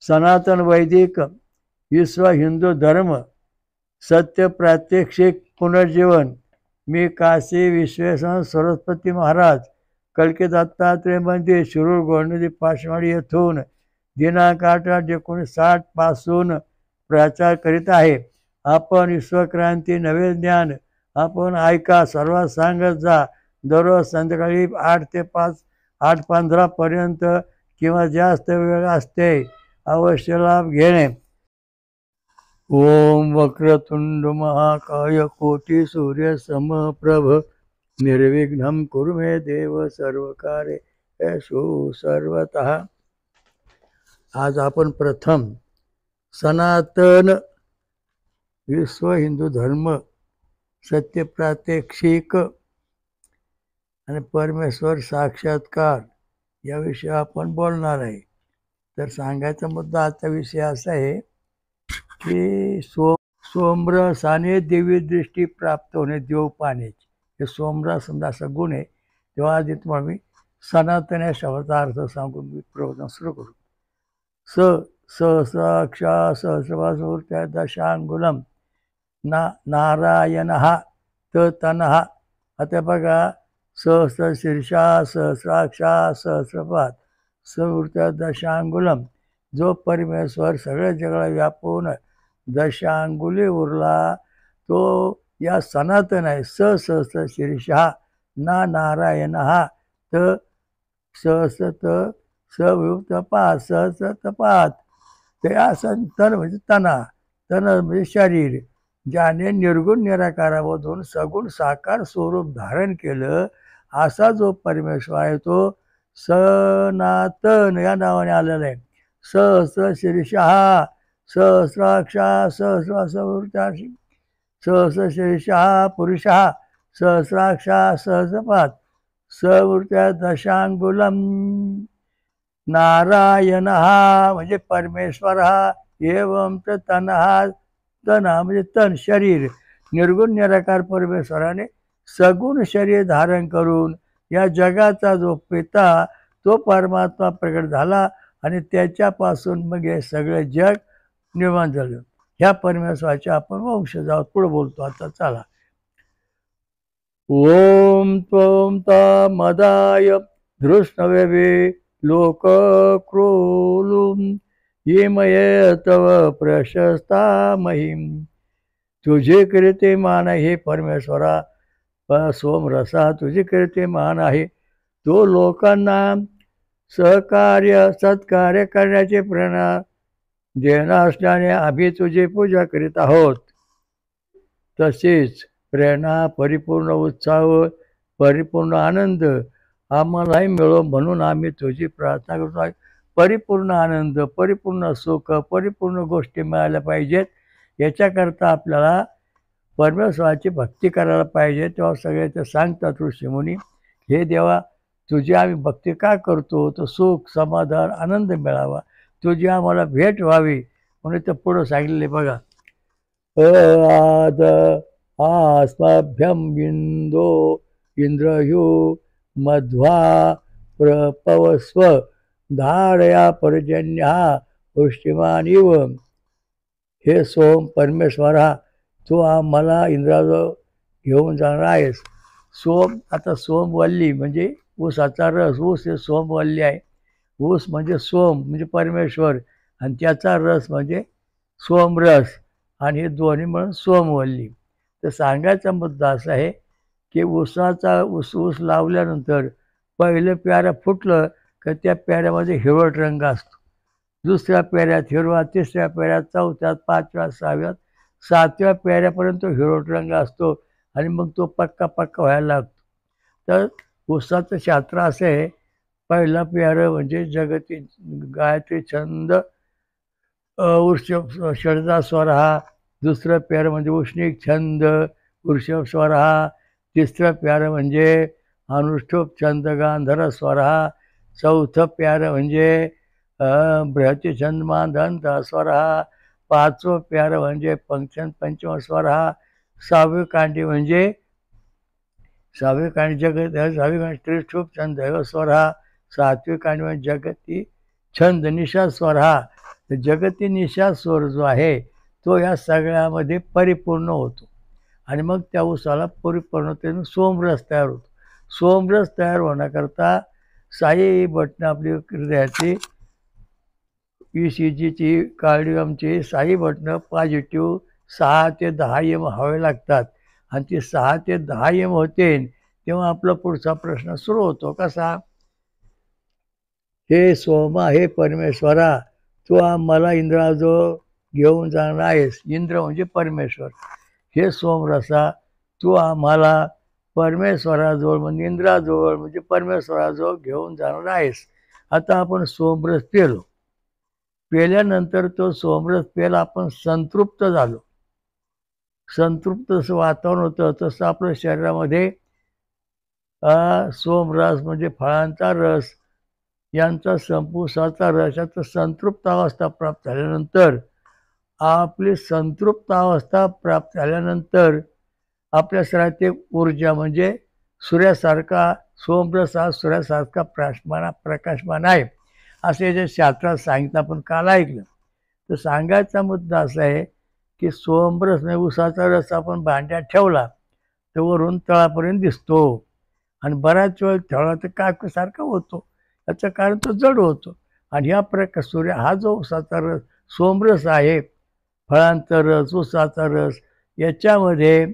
सनातन वैदिक विश्व हिंदू धर्म सत्य प्रात्यक्षिक पुनर्जीवन। मी काशी विश्वेश्वर सरस्वती महाराज कलकी दत्तात्रय मंदिर शिरूर गोंडदी पाचवाडी येथून दिनांक 8/8/1960 पासून प्रचार करीत आहे. आपण विश्वक्रांती नवे ज्ञान आपण ऐका, सर्वात सांगत जा. दररोज संध्याकाळी 8 ते 8:15 पर्यंत किंवा जास्त वेळ असते. अवश्य लाभ घेणे. ओम वक्रतुंड महाकाय कोटी सूर्य समप्रभ निर्विघ्नं कुरु मे देव सर्वकार्येषु सर्वतः. आज आपण प्रथम सनातन विश्व हिंदू धर्म सत्य प्रात्यक्षिक आणि परमेश्वर साक्षात्कार याविषयी आपण बोलणार आहे. तर सांगायचा मुद्दा आजचा विषय असा आहे की सोमरसाने दिव्य दृष्टी प्राप्त होणे, देव पाहण्याची. हे सोमरस समजा असा गुण आहे. तेव्हा आधी तुम्हाला मी सनातन या शब्दाचा अर्थ सांगून मी प्रवचन सुरू करू. सहस्राक्षा सहस्रवासूर्त्या दशांगुलम नारायण हा तनहा. आता बघा, सहस्र शीर्षा सहस्राक्षा सहस्रपाद सवृत्या दशांगुलम. जो परमेश्वर सगळ्या जगाला व्यापून दशांगुली उरला तो या सनातन आहे. सहस्र शीर्षा नारायण हा त सहस्र त सवृत्त पाद सहस्र तपात. ते असं तन म्हणजे तन म्हणजे शरीर, ज्याने निर्गुण निराकारामधून सगुण साकार स्वरूप धारण केलं असा जो परमेश्वर आहे तो सनातन या नावाने आलेला आहे. सहस्र शीर्षा सहस्राक्षा सहस्रवृत्त्या सहस्र शीर्षा पुरुष सहस्राक्षा सहस्रपाद सवृत्त्या दशांगुलम नारायण हा म्हणजे परमेश्वर हा. एवं तन हा म्हणजे तन शरीर. निर्गुण निराकार परमेश्वराने सगुण शरीर धारण करून या जगाचा जो पिता तो परमात्मा प्रकट झाला आणि त्याच्यापासून मग हे सगळे जग निर्माण झालं. ह्या परमेश्वराचे आपण वंशज आहोत. पुढे बोलतो आता. चला. ओम त्वं ता मदाय धृष्णवे लोक क्रोलुम येमये तव प्रशस्ता महिम. तुझे कीर्ती मान हे परमेश्वरा सोमरसा, तुझी कीर्ती मान आहे. तो लोकांना सत्कार्य करण्याची प्रेरणा देणार असल्याने आम्ही तुझी पूजा करीत आहोत. तसेच प्रेरणा, परिपूर्ण उत्साह, परिपूर्ण आनंद आम्हालाही मिळो म्हणून आम्ही तुझी प्रार्थना करतो आहे. परिपूर्ण आनंद, परिपूर्ण सुख, परिपूर्ण गोष्टी मिळाल्या पाहिजेत. याच्याकरता आपल्याला परमेश्वराची भक्ती करायला पाहिजे. तेव्हा सगळे ते सांगतात ऋषीमुनी, हे देवा तुझी आम्ही भक्ती का करतो, तो सुख समाधान आनंद मिळावा, तुझी आम्हाला भेट व्हावी म्हणून ते पुढं सांगितले बघा. आस्मभ्यम बिंदो इंद्रयू मध्वा प्रपवस्व धारया पर्जन्या वृष्टिमान इव. हे सोम परमेश्वरा, तू आम्हाला इंद्राजवळ घेऊन जाणार आहेस. सोम, आता सोमवल्ली म्हणजे ऊसाचा रस. ऊस हे सोमवल्ली आहे. ऊस म्हणजे सोम म्हणजे परमेश्वर आणि त्याचा रस म्हणजे सोमरस आणि हे दोन्ही म्हणून सोमवल्ली. तर सांगायचा मुद्दा असा आहे की ऊस लावल्यानंतर पहिलं प्यारं फुटलं तर त्या प्याऱ्यामध्ये हिरवट रंग असतो. दुसऱ्या पेऱ्यात हिरवा, तिसऱ्या पेऱ्यात, चौथ्यात, पाचव्या, सहाव्यात, 7व्या पेऱ्यापर्यंत हिरवट रंग असतो आणि मग तो पक्का व्हायला लागतो. तर ऊसाचं शास्त्र असं आहे, पहिला प्यारं म्हणजे जगती गायत्री छंद वृषभ षडजा स्वर हा. दुसरं प्यारं म्हणजे उष्णिक छंद वृषभ स्वर हा. तिसरं प्यारं म्हणजे अनुष्ठुप छंद गांधर स्वर हा. चौथं प्यारं म्हणजे बृहती छंद मांधंत स्वर हा. 5वं प्यारं म्हणजे पंचम स्वर हा. 6वी कांडी म्हणजे 6वी कांडी जगत 6वी कांडी त्रिष्ठुप छंद स्वर हा. 7वी कांडी म्हणजे जगती छंद निषा स्वर हा. तर जगती निशास्वर जो आहे तो या सगळ्यामध्ये परिपूर्ण होतो आणि मग त्या ऊसाला परिपूर्णतेने सोमरस तयार होतो. सोमरस तयार होण्याकरता साई बटणं आपली हृदयाची ECGची कार्डियमची साई बटणं पॉझिटिव्ह 6 ते 10 एम हवे लागतात आणि ती 6 ते 10 एम होते तेव्हा आपला पुढचा प्रश्न सुरू होतो. कसा? हे सोमा, हे परमेश्वरा, तू आम्हाला इंद्राजवळ घेऊन जाणार आहेस. इंद्र म्हणजे परमेश्वर. हे सोमरसा, तू आम्हाला परमेश्वराजवळ म्हणजे इंद्राजवळ म्हणजे परमेश्वराजवळ घेऊन जाणार आहेस. आता आपण सोमरस पेलो. पेल्यानंतर तो सोमरस पेला, आपण संतृप्त झालो. संतृप्त जसं वातावरण होतं तसं आपल्या शरीरामध्ये सोमरस म्हणजे फळांचा रस यांचा संपुष्टाचा रस याचा संतृप्त अवस्था प्राप्त झाल्यानंतर आपली संतृप्त अवस्था प्राप्त झाल्यानंतर आपल्या शरीरात एक ऊर्जा म्हणजे सूर्यासारखा सोमरस हा सूर्यासारखा प्रकाशमान आहे असे जे शास्त्रात सांगितलं, आपण काल ऐकलं. तर सांगायचा मुद्दा असा आहे की सोमरस म्हणजे उसाचा रस आपण भांड्यात ठेवला तर वरून तळापर्यंत दिसतो आणि बराच वेळ ठेवला तर काकसारखा होतो. याचं कारण तो जड होतो आणि ह्या सूर्य हा जो उसाचा रस सोमरस आहे, फळांचा रस, उसाचा रस, याच्यामध्ये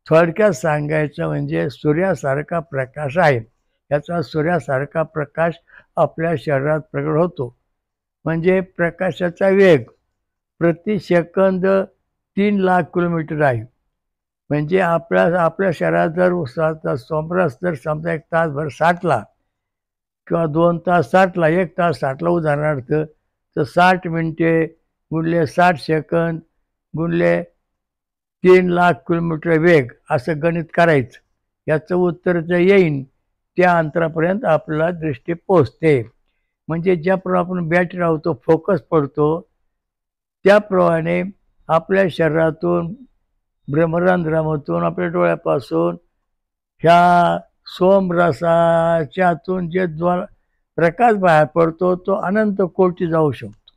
थोडक्यात सांगायचं म्हणजे सूर्यासारखा प्रकाश आहे. याचा सूर्यासारखा प्रकाश आपल्या शरीरात प्रगट होतो. म्हणजे प्रकाशाचा वेग प्रति सेकंद 3 लाख किलोमीटर आहे. म्हणजे आपल्या शरीरात जर उसाचा सोमरस जर समजा 1 तासभर साठला किंवा 2 तास साठला, 1 तास साठला उदाहरणार्थ, तर 60 मिनिटे गुणले 60 सेकंद गुणले 3 लाख किलोमीटर वेग असं गणित करायचं. याचं उत्तर जे येईन त्या अंतरापर्यंत आपल्याला दृष्टी पोचते. म्हणजे ज्याप्रमाणे आपण बॅटरी लावतो, फोकस पडतो, त्याप्रमाणे आपल्या शरीरातून ब्रह्मरंध्रामधून आपल्या डोळ्यापासून ह्या सोमरसाच्यातून जे प्रकाश बाहेर पडतो तो अनंत कोटी जाऊ शकतो.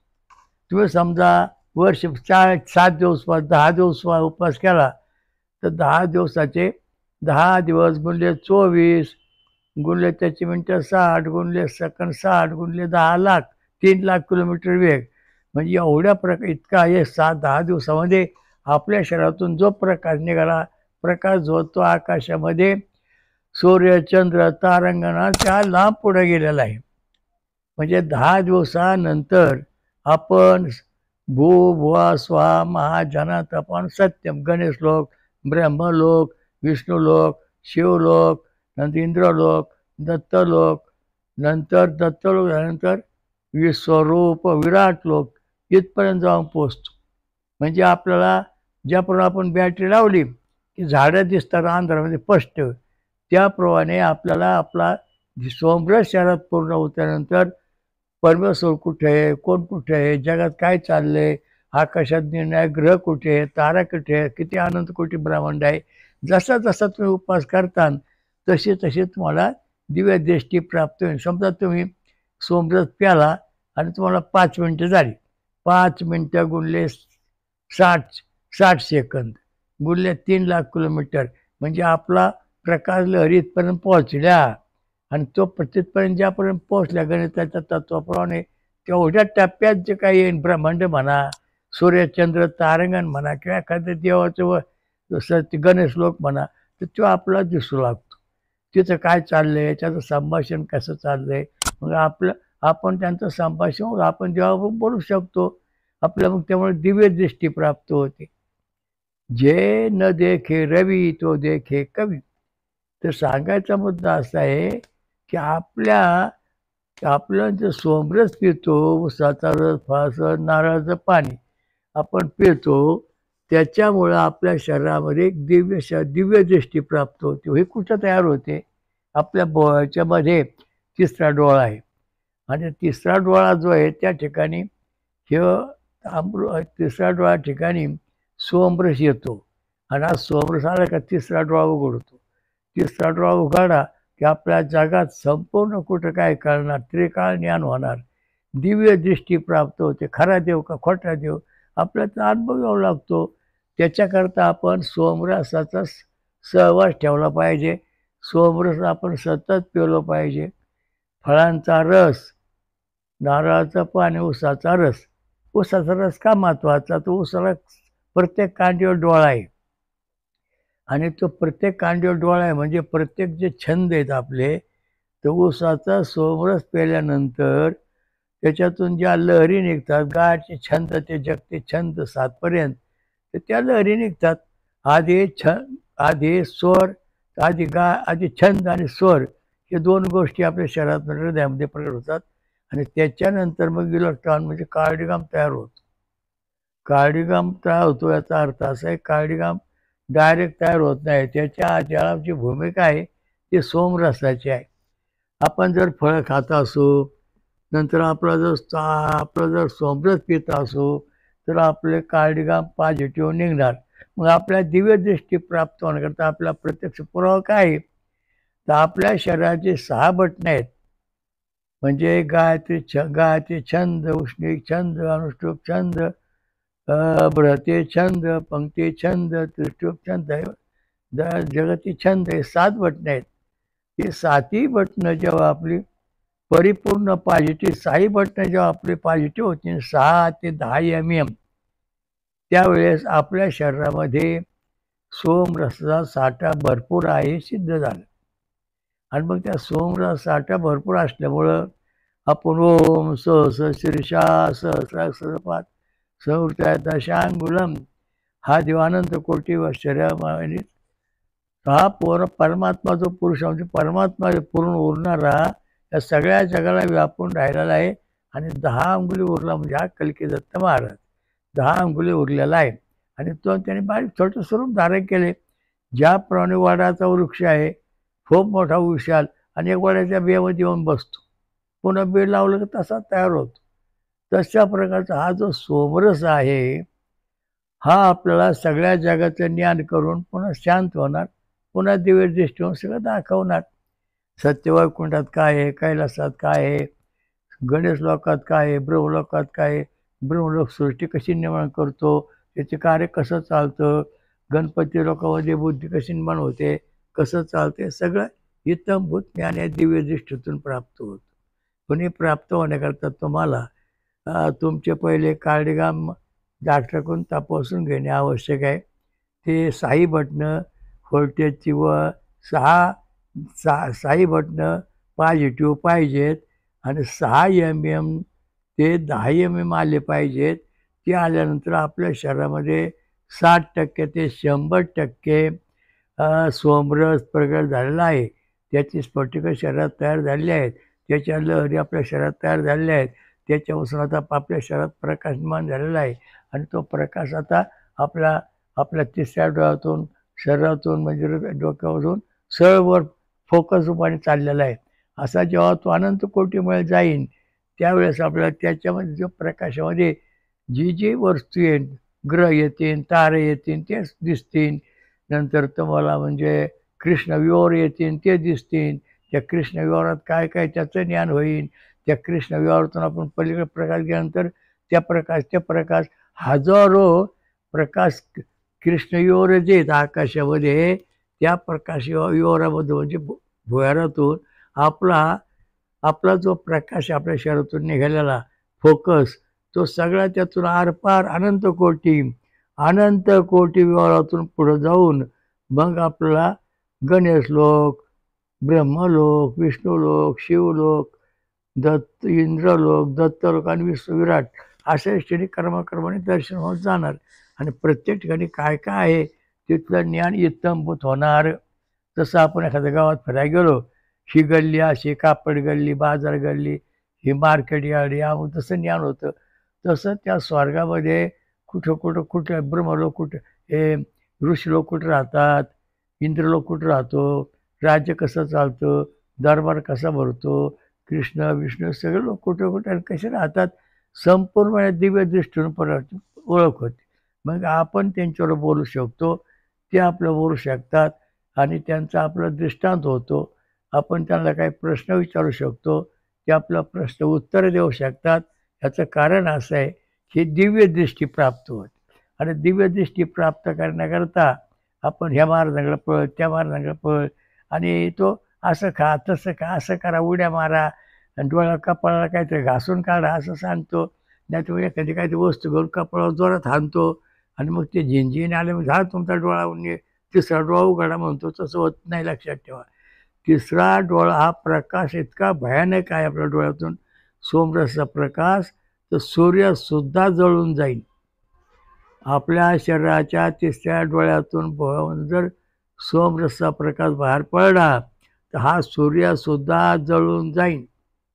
तुम्ही समजा वर्ष 7 दिवस 10 दिवस उपवास केला तर 10 दिवसाचे 10 दिवस गुणले 24 गुणले त्याची मिनटं 60 गुणले सेकंद 60 गुणले 10 लाख 3 लाख किलोमीटर वेग. म्हणजे एवढ्या इतका आहे 7-10 दिवसामध्ये आपल्या शरीरातून जो प्रकाश निघाला, प्रकाश जो तो आकाशामध्ये सूर्य, चंद्र, तारांगणा त्या लांब पुढे गेलेला आहे. म्हणजे 10 दिवसानंतर आपण भुवा स्वा महाजना तपान सत्यम, गणेशलोक, ब्रह्मलोक, विष्णुलोक, शिवलोक, नंतर इंद्रलोक, दत्तलोक, नंतर दत्तलोक झाल्यानंतर विश्वरूप विराट लोक इथपर्यंत जाऊन पोचतो. म्हणजे आपल्याला ज्याप्रमाणे आपण बॅटरी लावली की झाडं दिसतात अंधारामध्ये स्पष्ट, त्याप्रमाणे आपल्याला आपला सोमरस शहरात पूर्ण होत्यानंतर परमेश्वर कुठे आहे, कोण कुठे आहे, जगात काय चाललं आहे, आकाशात निर्णय ग्रह कुठे आहे, तारा कुठे आहे, किती अनंत कोटी ब्रह्मांड आहे. जसा जसा तुम्ही उपास करता तसे तसे तुम्हाला दिव्य दृष्टी प्राप्त होईल. समजा तुम्ही सोमरस प्याला आणि तुम्हाला 5 मिनटं झाली, 5 मिनटं गुणले 60 सेकंद गुणले 3 लाख किलोमीटर म्हणजे आपला प्रकाश लहरीतपर्यंत पोहोचल्या आणि तो तिथपर्यंत ज्यापर्यंत पोहोचल्या गणिताच्या तत्वाप्रमाणे तेवढ्या टप्प्यात जे काही येईल ब्रह्मांड म्हणा, सूर्यचंद्र तारांगण म्हणा किंवा एखाद्या देवाचं जसं ते गणेशलोक म्हणा, तर तो आपला दिसू लागतो. तिथं काय चाललं आहे, त्याचं संभाषण कसं चाललं आहे, मग आपण त्यांचं संभाषण आपण देवाबरोबर बोलू शकतो. आपल्या मग त्यामुळे दिव्य दृष्टी प्राप्त होते. जे न देखे रवी तो देखे कवी. तर सांगायचा मुद्दा असा आहे की आपलं जे सोमरस पितो, उसाचा रस, फळाचं, नारळाचं पाणी आपण पितो, त्याच्यामुळं आपल्या शरीरामध्ये एक दिव्य दृष्टी प्राप्त होते. हे कुठं तयार होते? आपल्या ह्याच्यामध्ये तिसरा डोळा आहे आणि तिसरा डोळा जो आहे त्या ठिकाणी तिसऱ्या डोळ्या ठिकाणी सोमरस येतो आणि हा सोमरस आला का तिसरा डोळा उघडतो. तिसरा डोळा उघडा की आपल्या जगात संपूर्ण कुठं काय कळणार, त्रिकाळ ज्ञान होणार. दिव्य दृष्टी प्राप्त होते. खरा देव का खोटा देव आपल्याला अनुभव यावा लागतो. त्याच्याकरता आपण सोमरसाचा सहवास ठेवला पाहिजे. सोमरस आपण सतत पिवलं पाहिजे. फळांचा रस, नारळाचं पाणी, उसाचा रस. उसाचा रस का महत्त्वाचा? तो उसाला प्रत्येक कांडीवर डोळा आहे आणि तो प्रत्येक कांडीवर डोळा आहे म्हणजे प्रत्येक जे छंद आहेत आपले, तर उसाचा सोमरस प्यायल्यानंतर त्याच्यातून ज्या लहरी निघतात, गायचे छंद ते जगते छंद 7 तर त्या लहरी निघतात. आधी स्वर, आधी छंद आणि स्वर हे 2 गोष्टी आपल्या शरीरात हृदयामध्ये प्रकट होतात आणि त्याच्यानंतर मग इलेक्ट्रॉन म्हणजे कार्डिगम तयार होतो. कार्डिगम तयार होतो याचा अर्थ असा आहे, कार्डिगम डायरेक्ट तयार होत नाही. त्याच्या जी भूमिका आहे ती सोमरसाची आहे. आपण जर फळं खात असू, नंतर आपलं जर सोमरस पित असू, तर आपले कार्डिगम पॉझिटिव्ह निघणार. मग आपल्या दिव्य दृष्टी प्राप्त होण्याकरता आपला प्रत्यक्ष पुरावा काय आहे? तर आपल्या शरीराचे 6 बटणं आहेत. म्हणजे गायत्री छंद, उष्णिक छंद, अनुष्टुप छंद, बृहती छंद, पंक्ती छंद, त्रिष्टुप छंद, जगती छंद हे 7 बटणं आहेत. ही 7ही बटणं जेव्हा आपली परिपूर्ण पॉझिटिव्ह, 6ही बटणं जेव्हा आपली पॉझिटिव्ह होतील 6 ते 10 mm, त्यावेळेस आपल्या शरीरामध्ये सोमरसाचा साठा भरपूर आहे हे सिद्ध झालं. आणि मग त्या सोमरसाचा साठा भरपूर असल्यामुळं आपण ओम सहस शीर्षा सहस्राक्षरपात सहृदय दशांगुलम हा देवानंद कोटी शरीरामध्ये हा परमात्मा जो पुरुष म्हणजे परमात्मा पूर्ण उरणारा या सगळ्या जगाला व्यापून राहिलेला आहे. आणि 10 अंगुली उरला म्हणजे हा कल्की दत्त महाराज 10 अंगुली उरलेला आहे. आणि तो त्याने बारीक छोटं स्वरूप धारण केले. ज्याप्रमाणे वडाचा वृक्ष आहे खूप मोठा विशाल आणि एक वडाच्या बियामध्ये येऊन बसतो, पुन्हा बेड लावलं तर तसा तयार होतो. तशा प्रकारचा हा जो सोमरस आहे हा आपल्याला सगळ्या जगाचं ज्ञान करून पुन्हा शांत होणार, पुन्हा दिव्य दृष्टी होऊन सगळं दाखवणार. सत्यवैकुंठात काय आहे, कैलासात काय आहे, गणेश लोकात काय आहे, ब्रह्मलोकात काय आहे, ब्रह्मलोक सृष्टी कशी निर्माण करतो, त्याचे कार्य कसं चालतं, गणपती लोकांमध्ये बुद्धी कशी निर्माण होते, कसं चालते, सगळं इत्थंभूत ज्ञान या दिव्य दृष्टीतून प्राप्त होतं. पण हे प्राप्त होण्याकरता तुम्हाला तुमचे पहिले कार्डिगम डॉक्टरकडून तपासून घेणे आवश्यक आहे. ते 6ही बटणं व्होल्टेजची व 6ही बटणं पॉझिटिव्ह पाहिजेत आणि 6 mm ते 10 mm आले पाहिजेत. ते आल्यानंतर आपल्या शरीरामध्ये 60% ते 100% सोमरस प्रगट झालेला आहे. त्याची स्फटिकं शरीरात तयार झालेली आहेत. त्याच्या लहरी आपल्या शरीरात तयार झालेल्या आहेत. त्याच्यापासून आता आपल्या शरीरात प्रकाश निर्माण झालेला आहे आणि तो प्रकाश आता आपल्या तिसऱ्या डोळ्यातून, शरीरातून म्हणजे डोक्यावरून सरळ फोकस रूपाने चाललेला आहे. असा जेव्हा तो अनंत कोटीमुळे जाईन त्यावेळेस आपल्याला त्याच्यामध्ये जो प्रकाशामध्ये जी वस्तू येईल, ग्रह येतील, तारे येतील ते दिसतील. नंतर तुम्हाला म्हणजे कृष्णविवर येतील ते दिसतील. त्या कृष्णविवरात काय काय त्याचं ज्ञान होईल. त्या कृष्णविवरातून आपण पलीकडे प्रकाश गेल्यानंतर त्या प्रकाश हजारो प्रकाश कृष्णविवर जे आहेत आकाशामध्ये त्या प्रकाश विवरामधून म्हणजे भुयारातून आपला जो प्रकाश आपल्या शरीरातून निघालेला फोकस तो सगळा त्यातून आरपार अनंत कोटी विवरातून पुढं जाऊन मग आपल्याला गणेशलोक, ब्रह्मलोक, विष्णुलोक, शिवलोक, इंद्रलोक, दत्तलोक आणि विश्वविराट अशा ठिकाणी क्रमाक्रमाने दर्शन होत जाणार. आणि प्रत्येक ठिकाणी काय काय आहे तिथलं ज्ञान इत्थंभूत होणार. जसं आपण एखाद्या गावात फिरायला गेलो, ही गल्ली अशी, कापड गल्ली, बाजार गल्ली, ही मार्केट यार्ड, यामग तसं ज्ञान होतं. तसं त्या स्वर्गामध्ये कुठं ब्रह्मलोक कुठं, हे ऋषीलोक कुठं राहतात, इंद्रलोक कुठं राहतो, राज्य कसं चालतं, दरबार कसा भरतो, कृष्ण विष्णू सगळे लोक कुठं आणि कसे राहतात संपूर्ण दिव्य दृष्टीने परत ओळख होते. मग आपण त्यांच्यावर बोलू शकतो, ते आपलं बोलू शकतात आणि त्यांचा आपला दृष्टांत होतो. आपण त्यांना काही प्रश्न विचारू शकतो, ते आपला प्रश्न उत्तर देऊ शकतात. याचं कारण असं आहे की दिव्य दृष्टी प्राप्त होते. आणि दिव्य दृष्टी प्राप्त करण्याकरता आपण ह्या मार्गाकडे पळ, त्या मार्गाकडे पळ, आणि तो असं खा, तसं खा, असं करा, उड्या मारा, आणि डोळ्या कपाळाला काहीतरी घासून काढा असं सांगतो. नाहीतर एखादी काहीतरी वस्तू घेऊन कपाळावर जोरात हाणतो, आणि मग ते झिंझिन आले, मग झाला तुमचा डोळा तिसरा डोळा उघडा म्हणतो. तसं होत नाही, लक्षात ठेवा. तिसरा डोळा हा प्रकाश इतका भयानक आहे आपल्या डोळ्यातून, सोमरसचा प्रकाश, तर सूर्यसुद्धा जळून जाईल. आपल्या शरीराच्या तिसऱ्या डोळ्यातून जर सोमरसचा प्रकाश बाहेर पडला तर हा सूर्यसुद्धा जळून जाईल.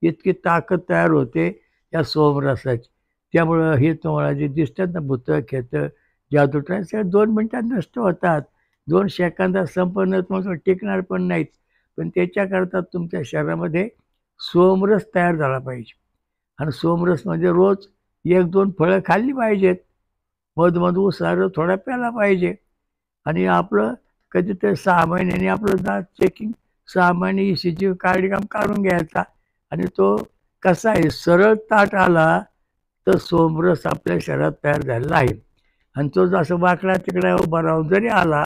इतकी ताकद तयार होते या सोमरसाची. त्यामुळं हे तुम्हाला जे दिसतात ना, भूतं खेतं जादूटोणे, सगळे 2 मिनिटात नष्ट होतात. 2 सेकंदात संपन्न तुम्हाला टिकणार पण नाहीत. पण त्याच्याकरता तुमच्या शरीरामध्ये सोमरस तयार झाला पाहिजे. आणि सोमरस म्हणजे रोज 1-2 फळं खाल्ली पाहिजेत. मध उसारं थोडा प्यायला पाहिजे. आणि आपलं कधीतरी 6 महिन्यांनी आपलं दात चेकिंग, 6 महिने ECG कार्डिओग्राम काढून घ्यायचा. आणि तो कसा आहे, सरळ ताट आला तर सोमरस आपल्या शरीरात तयार झालेला आहे. आणि तो जसं वाकडा तिकडा उभा राहून जरी आला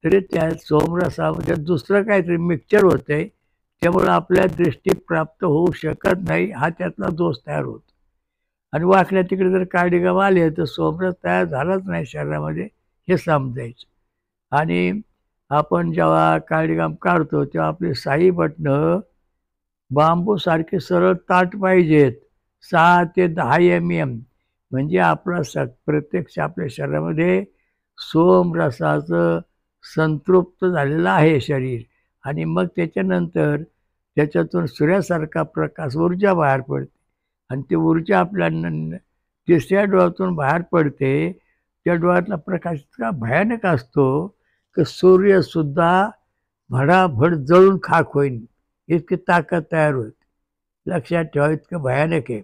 तरी त्या सोमरसामध्ये दुसरं काहीतरी मिक्सचर होतंय. त्यामुळं आपल्या दृष्टी प्राप्त होऊ शकत नाही, हा त्यातला दोष तयार होतो. आणि वाकड्या तिकडे जर कार्डिओग्राम आले तर सोमरस तयार झालाच नाही शरीरामध्ये, हे समजायचं. आणि आपण जेव्हा कार्डिओग्राम काढतो तेव्हा आपली साई बटणं बांबूसारखे सरळ ताठ पाहिजेत, 6 ते 10 mm. म्हणजे आपला प्रत्यक्ष आपल्या शरीरामध्ये सोमरसाचं संतृप्त झालेलं आहे शरीर. आणि मग त्याच्यानंतर त्याच्यातून सूर्यासारखा प्रकाश, ऊर्जा बाहेर पडते. आणि ती ऊर्जा आपल्या तिसऱ्या डोळ्यातून बाहेर पडते. त्या डोळ्यातला प्रकाश इतका भयानक असतो की सूर्यसुद्धा भडाभड जळून खाक होईल, इतकी ताकद तयार होते. लक्षात ठेवा, इतकं भयानक आहे.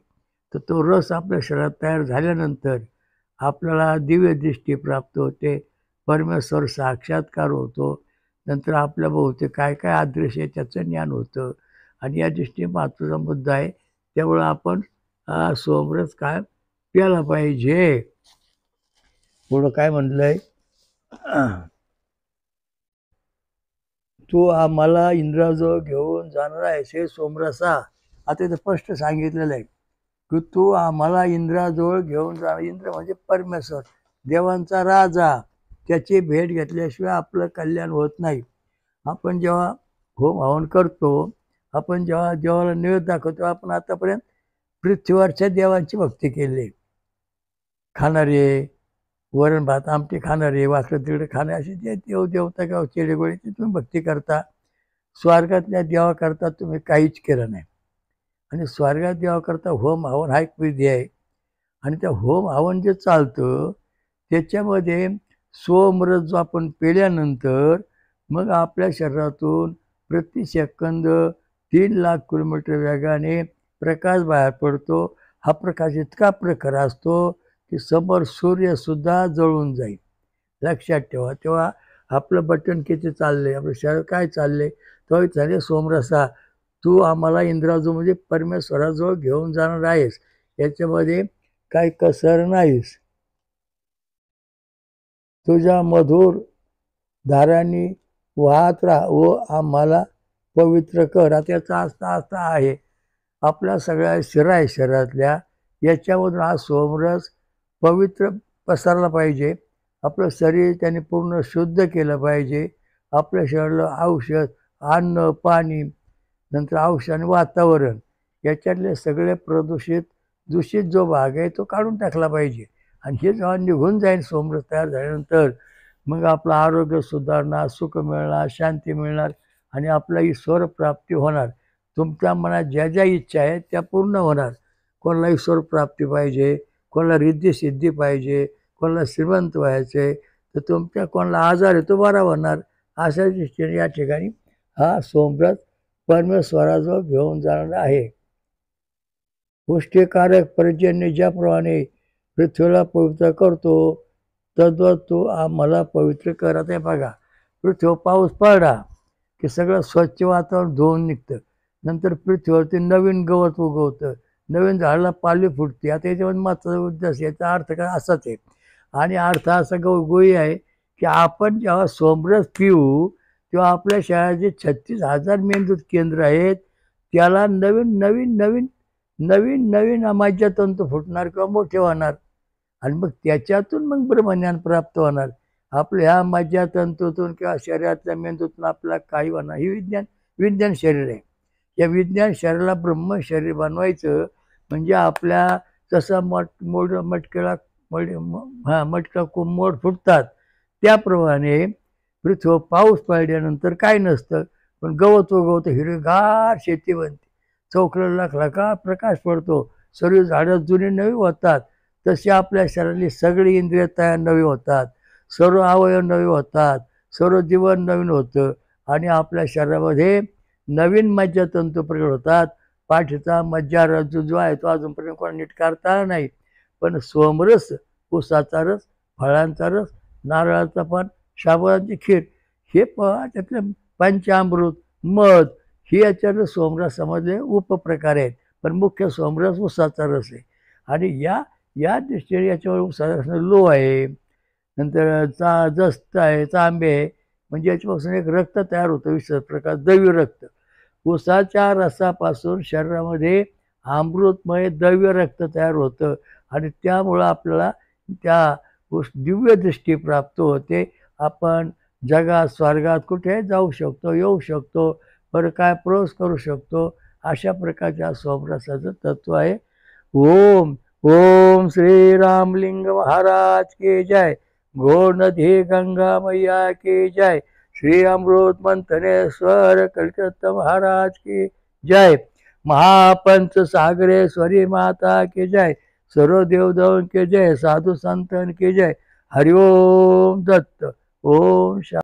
तर तो रस आपल्या शरीरात तयार झाल्यानंतर आपल्याला दिव्य दृष्टी प्राप्त होते, परमेश्वर साक्षात्कार होतो. नंतर आपल्या भोवती काय काय अदृश्य आहे त्याचं ज्ञान होतं. आणि या दृष्टीने महत्त्वाचा मुद्दा आहे. त्यामुळं आपण सोमरस काय प्यायला पाहिजे. पुढं काय म्हणलंय, तू आम्हाला इंद्राजवळ घेऊन जाणार आहेस हे सोमरसा. आता इथं स्पष्ट सांगितलेलं आहे की तू आम्हाला इंद्राजवळ घेऊन जा. इंद्र म्हणजे परमेश्वर, देवांचा राजा. त्याची भेट घेतल्याशिवाय आपलं कल्याण होत नाही. आपण जेव्हा होम हवन करतो, आपण जेव्हा देवाला नैवेद्य दाखवतो, आपण आतापर्यंत पृथ्वीवरच्या देवांची भक्ती केली. खाणारे, वरण भात आमटी खाणारे, वाकडं तिकडे खाणारे, असे जे देवता किंवा चेडेगोळीची तुम्ही भक्ती करता. स्वर्गातल्या देवाकरता तुम्ही काहीच केलं नाही. आणि स्वर्गात देवाकरता होम हवन हा एक विधी आहे. आणि त्या होम हवन जे चालतं त्याच्यामध्ये सोमरस जो आपण पेल्यानंतर मग आपल्या शरीरातून प्रति सेकंद 3 लाख किलोमीटर वेगाने प्रकाश बाहेर पडतो. हा प्रकाश इतका प्रखर असतो की समोर सूर्यसुद्धा जळून जाईल. लक्षात ठेवा. तेव्हा आपलं बटन किती चाललंय, आपलं शरीर काय चाललंय, तो झाले सोमरसा. तू आम्हाला इंद्राजवळ म्हणजे परमेश्वराजवळ घेऊन जाणार आहेस, याच्यामध्ये काही कसर नाहीस. तुझ्या मधुर धारांनी वाहत राहा व आम्हाला पवित्र कर. आता याचा अर्थ आहे आपल्या सगळ्या शिरा शरीरातल्या याच्यामधून हा सोमरस पवित्र पसरला पाहिजे. आपलं शरीर त्याने पूर्ण शुद्ध केलं पाहिजे. आपल्या शरीराला औषध, अन्न, पाणी, नंतर औषध आणि वातावरण याच्यातले सगळे दूषित जो भाग आहे तो काढून टाकला पाहिजे. आणि हे जेव्हा निघून जाईल सोमरस तयार झाल्यानंतर, मग आपलं आरोग्य सुधारणार, सुख मिळणार, शांती मिळणार, आणि आपला ईश्वर प्राप्ती होणार. तुमच्या मनात ज्या ज्या इच्छा आहेत त्या पूर्ण होणार. कोणाला ईश्वर प्राप्ती पाहिजे, कोणाला रिद्धी-सिद्धी पाहिजे, कोणाला श्रीमंत व्हायचे, तर तुमच्या कोणाला आजार आहे तो बरा होणार. अशा दृष्टीने या ठिकाणी हा सोमरस परमेश्वराजवळ घेऊन जाणार आहे. पुष्टिकारक पर्जन्य ज्याप्रमाणे पृथ्वीला पवित्र करतो तद्वत तू आम्हाला पवित्र कर. आता बघा, पृथ्वीवर पाऊस पडला की सगळं स्वच्छ वातावरण धुवून निघतं. नंतर पृथ्वीवरती नवीन गवत उगवतं, नवीन झाडाला पालवी फुटते. आता याच्यामध्ये मात्र उद्देश याचा अर्थ काय असाच आहे. आणि अर्थ असा गोळी आहे की आपण जेव्हा सोमरस पिऊ तेव्हा आपल्या शरीराचे 36,000 मेंदूत केंद्र आहेत, त्याला नवीन नवीन नवीन नवीन नवीन मज्जातंतू फुटणार किंवा मोठे होणार आणि मग त्याच्यातून मग ब्रह्मज्ञान प्राप्त होणार. आपल्या ह्या मज्जातंतूतून किंवा शरीरातल्या मेंदूतून आपल्याला काही होणार. ही विज्ञान विज्ञान शरीर आहे. या विज्ञान शरीराला ब्रह्म शरीर बनवायचं म्हणजे आपल्या जसा मटक्याला मटका मोड फुटतात त्याप्रमाणे पृथ्वीवर पाऊस पडल्यानंतर काय नसतं, पण गवत उगवतं, हिरवेगार शेती बनते, चौकला लाखला प्रकाश पडतो, सर्व झाडं जुनी नवी होतात. तशी आपल्या शरीरातली सगळी इंद्रिय तयार नवी होतात, सर्व अवयव नवे होतात, सर्व जीवन नवीन होतं आणि आपल्या शरीरामध्ये नवीन मज्जातंतू प्रकट होतात. पाठीचा मज्जारज्जू जो आहे तो अजूनपर्यंत कोणा नीट करता आला नाही, पण सोमरस, ऊसाचा रस, फळांचा रस, नारळाचा पान, साबुदाण्याची खीर हे त्यातलं पंचामृत, मध ही याच्यातलं सोमरसामध्ये उपप्रकार आहेत. पण मुख्य सोमरस ऊसाचा रस आहे आणि या दृष्टीने याच्यावर ऊसाचा रस लो आहे. नंतर जस्त आहे, तांबे आहे, म्हणजे याच्यापासून एक रक्त तयार होतं, विशेष प्रकार दैवी रक्त. ऊसाच्या रसापासून शरीरामध्ये अमृतमय दैव्य रक्त तयार होतं आणि त्यामुळं आपल्याला त्या दिव्य दृष्टी प्राप्त होते. आपण जगात स्वर्गात कुठे जाऊ शकतो, येऊ शकतो, बरं काय प्रवेश करू शकतो. अशा प्रकारच्या सोमरसाचं तत्व आहे. ओम ओम श्री रामलिंग महाराज की जय. घोर नदी गंगा मैया की जय. श्री अमृत मंथनेश्वर कलकत्ता महाराज की जय. महापंच सागरेश्वरी माता की जय. सर्व देवदेवन के जय. साधु संतन की जय. हरिओम दत्त. ओम